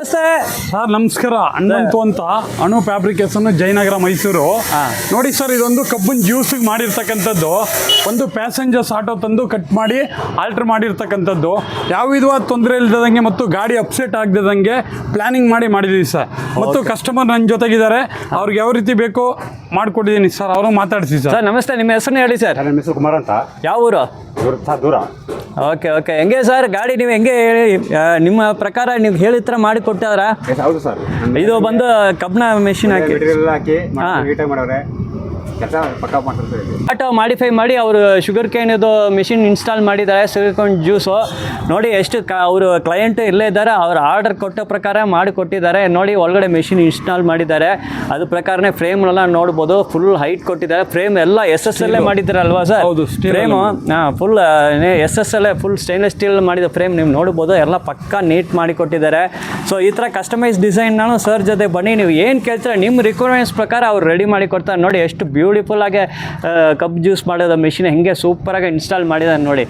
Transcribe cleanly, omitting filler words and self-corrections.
ನಮಸ್ತೆ ಸರ್ ನಮಸ್ಕಾರ. ಹನುಮಂತು ಅಂತ ಅಣು ಫ್ಯಾಬ್ರಿಕೇಶನ್ ಜಯನಗರ ಮೈಸೂರು. ನೋಡಿ ಸರ್, ಇದೊಂದು ಕಬ್ಬಿನ ಜ್ಯೂಸಿಗೆ ಮಾಡಿರ್ತಕ್ಕಂಥದ್ದು. ಒಂದು ಪ್ಯಾಸೆಂಜರ್ಸ್ ಆಟೋ ತಂದು ಕಟ್ ಮಾಡಿ ಆಲ್ಟರ್ ಮಾಡಿರ್ತಕ್ಕಂಥದ್ದು. ಯಾವ ವಿಧವಾದ ತೊಂದರೆ ಇಲ್ಲದಂಗೆ ಮತ್ತು ಗಾಡಿ ಅಪ್ಸೆಟ್ ಆಗದಂಗೆ ಪ್ಲಾನಿಂಗ್ ಮಾಡಿದ್ದೀವಿ ಸರ್. ಮತ್ತು ಕಸ್ಟಮರ್ ನನ್ನ ಜೊತೆಗಿದ್ದಾರೆ, ಅವ್ರಿಗೆ ಯಾವ ರೀತಿ ಬೇಕೋ ಮಾಡಿಕೊಟ್ಟಿದ್ದೀನಿ ಸರ್. ಅವರು ಮಾತಾಡಿಸಿ ಸರ್. ನಮಸ್ತೆ, ನಿಮ್ಮ ಹೆಸರನ್ನ ಹೇಳಿ ಸರ್. ನನ್ನ ಹೆಸರು ಕುಮಾರ್ ಅಂತ. ಯಾವ ಊರು? ದೂರ. ಓಕೆ, ಹೆಂಗೆ ಸರ್ ಗಾಡಿ ನೀವು ಹೆಂಗೆ ಹೇಳಿ, ನಿಮ್ಮ ಪ್ರಕಾರ ನೀವು ಹೇಳಿದ ಥರ ಮಾಡಿ ಕೊಟ್ಟಾರ? ಹೌದು ಸರ್. ಇದು ಬಂದು ಕಬ್ಬಿಣ ಮೆಷಿನ್ ಹಾಕಿ ನೀಟಾಗಿ ಮಾಡವ್ರೆ. ಆಟೋ ಮಾಡಿಫೈ ಮಾಡಿ ಅವರು ಶುಗರ್ ಕೇನ್ ಇದು ಮಿಷಿನ್ ಇನ್ಸ್ಟಾಲ್ ಮಾಡಿದ್ದಾರೆ. ಶುಗರ್ ಕೇನ್ ಜ್ಯೂಸು ನೋಡಿ ಎಷ್ಟು ಅವರು ಕ್ಲೈಂಟ್ ಇಲ್ಲೇ ಇದ್ದಾರೆ. ಅವ್ರು ಆರ್ಡರ್ ಕೊಟ್ಟ ಪ್ರಕಾರ ಮಾಡಿ ಕೊಟ್ಟಿದ್ದಾರೆ. ನೋಡಿ ಒಳಗಡೆ ಮಿಷಿನ್ ಇನ್ಸ್ಟಾಲ್ ಮಾಡಿದ್ದಾರೆ. ಅದು ಪ್ರಕಾರನೇ ಫ್ರೇಮ್ನೆಲ್ಲ ನೋಡ್ಬೋದು. ಫುಲ್ ಹೈಟ್ ಕೊಟ್ಟಿದ್ದಾರೆ. ಫ್ರೇಮ್ ಎಲ್ಲ SSL ಮಾಡಿದ್ದಾರೆ ಅಲ್ವಾ ಸರ್? ಹೌದು, frame full SSL full stainless steel ಮಾಡಿದ ಫ್ರೇಮ್ ನೀವು ನೋಡ್ಬೋದು. ಎಲ್ಲ ಪಕ್ಕ ನೀಟ್ ಮಾಡಿ ಕೊಟ್ಟಿದ್ದಾರೆ. ಸೊ ಈ ಥರ ಕಸ್ಟಮೈಸ್ ಡಿಸೈನ್ ನಾನು ಸರ್ ಜೊತೆ ಬನ್ನಿ, ನೀವು ಏನು ಕೇಳ್ತೀರ ನಿಮ್ಮ ರಿಕ್ವೈರ್ಮೆಂಟ್ಸ್ ಪ್ರಕಾರ ಅವ್ರು ರೆಡಿ ಮಾಡಿ ಕೊಡ್ತಾರೆ. ನೋಡಿ ಎಷ್ಟು ಬ್ಯೂಟಿಫುಲ್ ಆಗಿ ಕಪ್ ಜ್ಯೂಸ್ ಮಾಡೋದು ಮಿಷಿನ್ ಹೆಂಗೆ ಸೂಪರಾಗಿ ಇನ್ಸ್ಟಾಲ್ ಮಾಡಿದ್ದಾರೆ ನೋಡಿ.